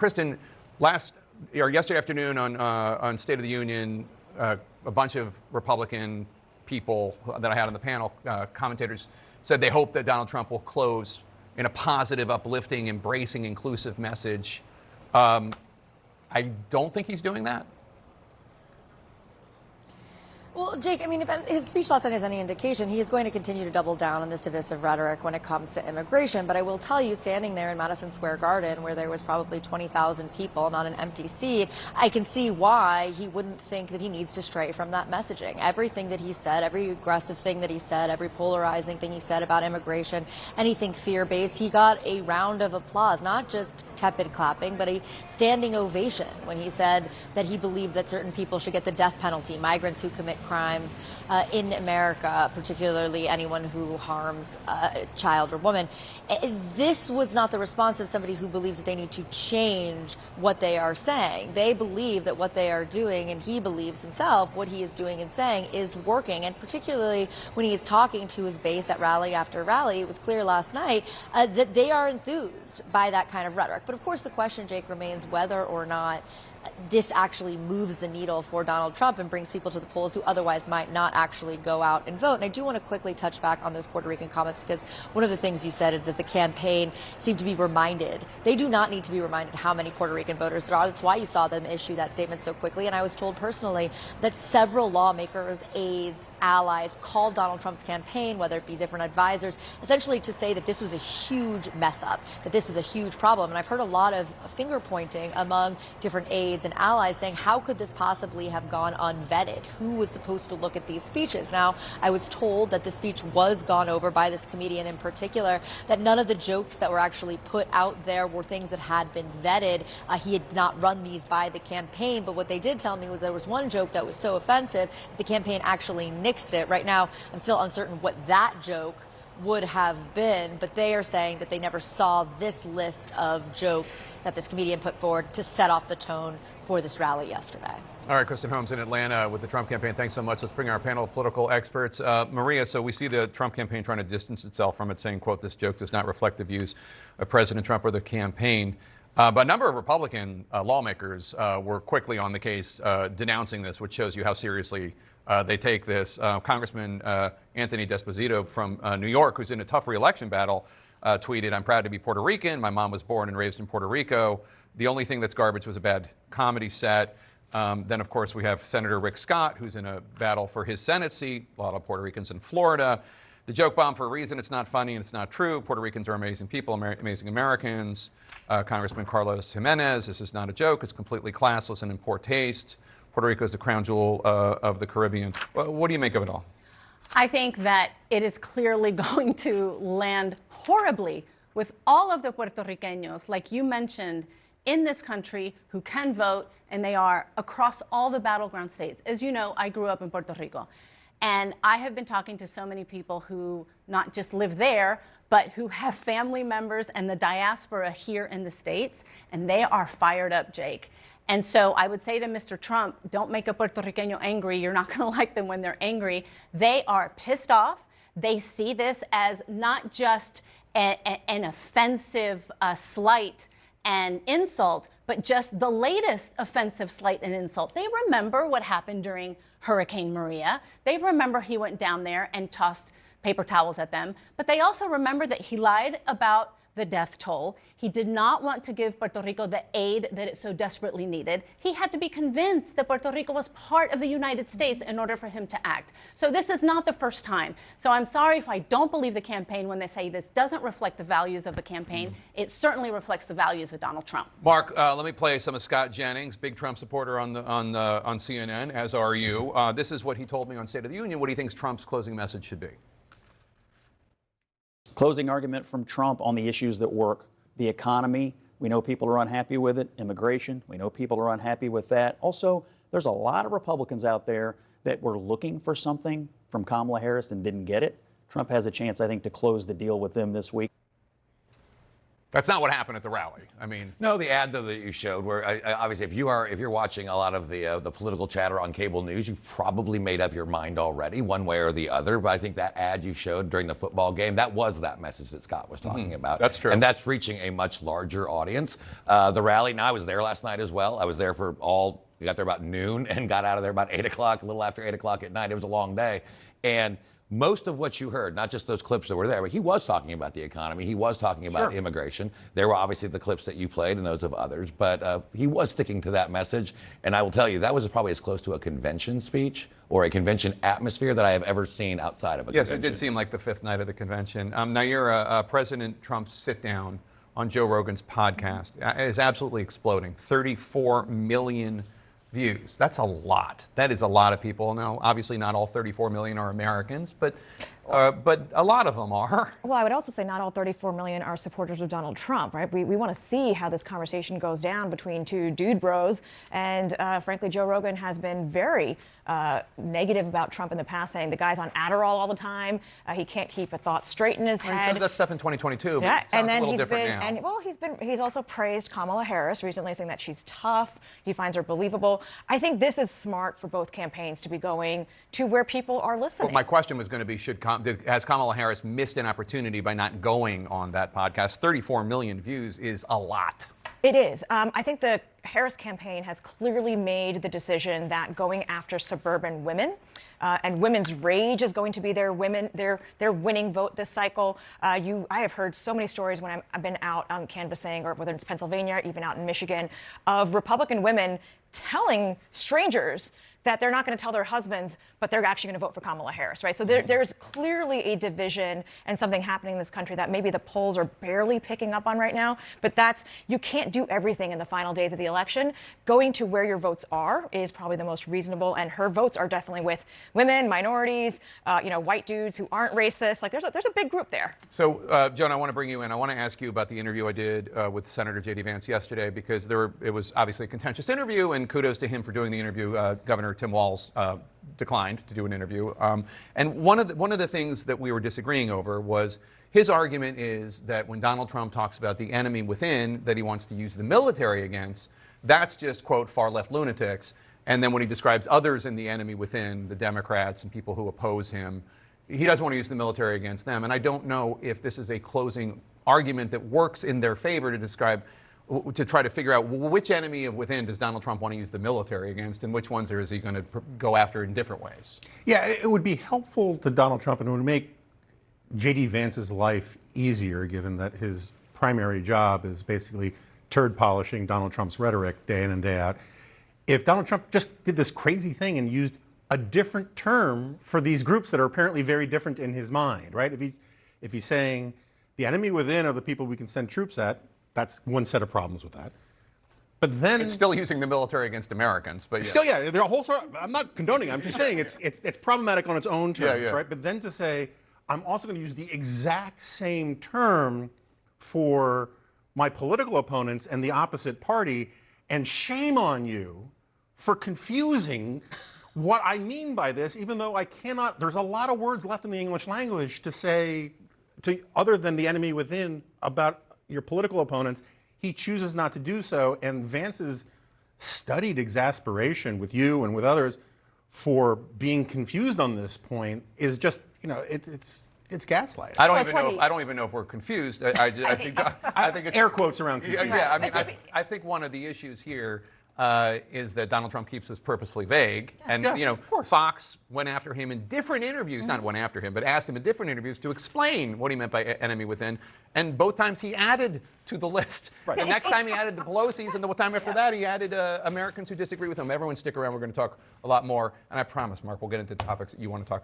Kristen, yesterday afternoon on State of the Union, a bunch of Republican people that I had on the panel, commentators, said they hope that Donald Trump will close in a positive, uplifting, embracing, inclusive message. I don't think he's doing that. Well, Jake, I mean, if his speech last night is any indication, he is going to continue to double down on this divisive rhetoric when it comes to immigration. But I will tell you, standing there in Madison Square Garden, where there was probably 20,000 people, not an empty seat, I can see why he wouldn't think that he needs to stray from that messaging. Everything that he said, every aggressive thing that he said, every polarizing thing he said about immigration, anything fear-based, he got a round of applause, not just tepid clapping, but a standing ovation when he said that he believed that certain people should get the death penalty, migrants who commit crimes in America, particularly anyone who harms a child or woman. This was not the response of somebody who believes that they need to change what they are saying. They believe that what they are doing, and he believes himself, what he is doing and saying is working. And particularly when he is talking to his base at rally after rally, it was clear last night that they are enthused by that kind of rhetoric. But of course, the question, Jake, remains whether or not this actually moves the needle for Donald Trump and brings people to the polls who otherwise might not actually go out and vote. And I do want to quickly touch back on those Puerto Rican comments, because one of the things you said is that the campaign seemed to be reminded. They do not need to be reminded how many Puerto Rican voters there are. That's why you saw them issue that statement so quickly. And I was told personally that several lawmakers, aides, allies called Donald Trump's campaign, whether it be different advisors, essentially to say that this was a huge mess up, that this was a huge problem. And I've heard a lot of finger pointing among different aides and allies saying, how could this possibly have gone unvetted? Who was supposed to look at these speeches? Now, I was told that the speech was gone over by this comedian in particular, that none of the jokes that were actually put out there were things that had been vetted. He had not run these by the campaign, but what they did tell me was there was one joke that was so offensive, the campaign actually nixed it. Right now, I'm still uncertain what that joke would have been, but they are saying that they never saw this list of jokes that this comedian put forward to set off the tone for this rally yesterday. All right, Kristen Holmes in Atlanta with the Trump campaign. Thanks so much. Let's bring our panel of political experts. Maria, so we see the Trump campaign trying to distance itself from it, saying, quote, this joke does not reflect the views of President Trump or the campaign. But a number of Republican lawmakers were quickly on the case denouncing this, which shows you how seriously they take this. Congressman Anthony D'Esposito from New York, who's in a tough re-election battle, tweeted, I'm proud to be Puerto Rican. My mom was born and raised in Puerto Rico. The only thing that's garbage was a bad comedy set. Then, of course, we have Senator Rick Scott, who's in a battle for his Senate seat. A lot of Puerto Ricans in Florida. The joke bomb for a reason. It's not funny and it's not true. Puerto Ricans are amazing people, amazing Americans. Congressman Carlos Jimenez, this is not a joke. It's completely classless and in poor taste. Puerto Rico is the crown jewel of the Caribbean. What do you make of it all? I think that it is clearly going to land horribly with all of the Puerto Ricanos, like you mentioned, in this country who can vote, and they are across all the battleground states. As you know, I grew up in Puerto Rico, and I have been talking to so many people who not just live there, but who have family members and the diaspora here in the States, and they are fired up, Jake. And so I would say to Mr. Trump, don't make a Puerto Ricano angry. You're not going to like them when they're angry. They are pissed off. They see this as not just an offensive slight and insult, but just the latest offensive slight and insult. They remember what happened during Hurricane Maria. They remember he went down there and tossed paper towels at them, but they also remember that he lied about the death toll. He did not want to give Puerto Rico the aid that it so desperately needed. He had to be convinced that Puerto Rico was part of the United States in order for him to act. So this is not the first time. So I'm sorry if I don't believe the campaign when they say this doesn't reflect the values of the campaign. It certainly reflects the values of Donald Trump. Mark, let me play some of Scott Jennings, big Trump supporter on CNN, as are you. This is what he told me on State of the Union. What do you think Trump's closing message should be? Closing argument from Trump on the issues that work. The economy, we know people are unhappy with it. Immigration, we know people are unhappy with that. Also, there's a lot of Republicans out there that were looking for something from Kamala Harris and didn't get it. Trump has a chance, I think, to close the deal with them this week. That's not what happened at the rally. I mean, No, the ad though that you showed, where obviously if you're watching a lot of the political chatter on cable news, you've probably made up your mind already, one way or the other. But I think that ad you showed during the football game, that was that message that Scott was talking about. That's true. And that's reaching a much larger audience. The rally. Now I was there last night as well. I was there for all. We got there about noon and got out of there about 8 o'clock, a little after 8 o'clock at night. It was a long day, and most of what you heard, not just those clips that were there, but he was talking about the economy. He was talking about immigration. There were obviously the clips that you played and those of others, but he was sticking to that message. And I will tell you, that was probably as close to a convention speech or a convention atmosphere that I have ever seen outside of a yes, convention. it did seem like the fifth night of the convention. Now, President Trump's sit-down on Joe Rogan's podcast is absolutely exploding. 34 million views. That's a lot. That is a lot of people. Now, obviously, not all 34 million are Americans, but a lot of them are. Well, I would also say not all 34 million are supporters of Donald Trump, right? We want to see how this conversation goes down between two dude bros. And frankly, Joe Rogan has been very negative about Trump in the past, saying the guy's on Adderall all the time. He can't keep a thought straight in his He head. said that stuff in 2022, but Yeah, it sounds and then a little he's different been, now. and well, he's also praised Kamala Harris recently, saying that she's tough. He finds her believable. I think this is smart for both campaigns to be going to where people are listening. Well, my question was going to be, has Kamala Harris missed an opportunity by not going on that podcast? 34 million views is a lot. It is. I think the Harris campaign has clearly made the decision that going after suburban women and women's rage is going to be their winning vote this cycle. I have heard so many stories when I've been out on canvassing, or whether it's Pennsylvania, even out in Michigan, of Republican women telling strangers that they're not going to tell their husbands, but they're actually going to vote for Kamala Harris, right? So there's clearly a division and something happening in this country that maybe the polls are barely picking up on right now. But you can't do everything in the final days of the election. Going to where your votes are is probably the most reasonable, and her votes are definitely with women, minorities, white dudes who aren't racist. Like there's a big group there. So, Joan, I want to bring you in. I want to ask you about the interview I did with Senator J.D. Vance yesterday, because it was obviously a contentious interview, and kudos to him for doing the interview. Governor Tim Walz declined to do an interview. And one of the things that we were disagreeing over was his argument is that when Donald Trump talks about the enemy within that he wants to use the military against, that's just, quote, far-left lunatics. And then when he describes others in the enemy within, the Democrats and people who oppose him, he doesn't want to use the military against them. And I don't know if this is a closing argument that works in their favor to try to figure out which enemy of within does Donald Trump want to use the military against, and which ones is he going to go after in different ways. Yeah, it would be helpful to Donald Trump, and it would make J.D. Vance's life easier, given that his primary job is basically turd polishing Donald Trump's rhetoric day in and day out. If Donald Trump just did this crazy thing and used a different term for these groups that are apparently very different in his mind, right? If he's saying the enemy within are the people we can send troops at, that's one set of problems with that. But then It's still using the military against Americans, but still, yeah, there are a whole sort of, I'm not condoning it, I'm just saying it's problematic on its own terms, Yeah. right? But then to say, I'm also going to use the exact same term for my political opponents and the opposite party, and shame on you for confusing what I mean by this, even though I cannot, there's a lot of words left in the English language to say, other than the enemy within, about your political opponents. He chooses not to do so, and Vance's studied exasperation with you and with others for being confused on this point is just, it's gaslighting. I Well, it's don't even know if we're confused. I think it's Air quotes around confused. Yeah, I think one of the issues here is that Donald Trump keeps this purposefully vague. And, of course. Fox went after him in different interviews, not went after him, but asked him in different interviews to explain what he meant by enemy within. And both times he added to the list. Right. The next time he added the Pelosi's, and the time after that he added Americans who disagree with him. Everyone stick around. We're going to talk a lot more. And I promise, Mark, we'll get into topics that you want to talk about.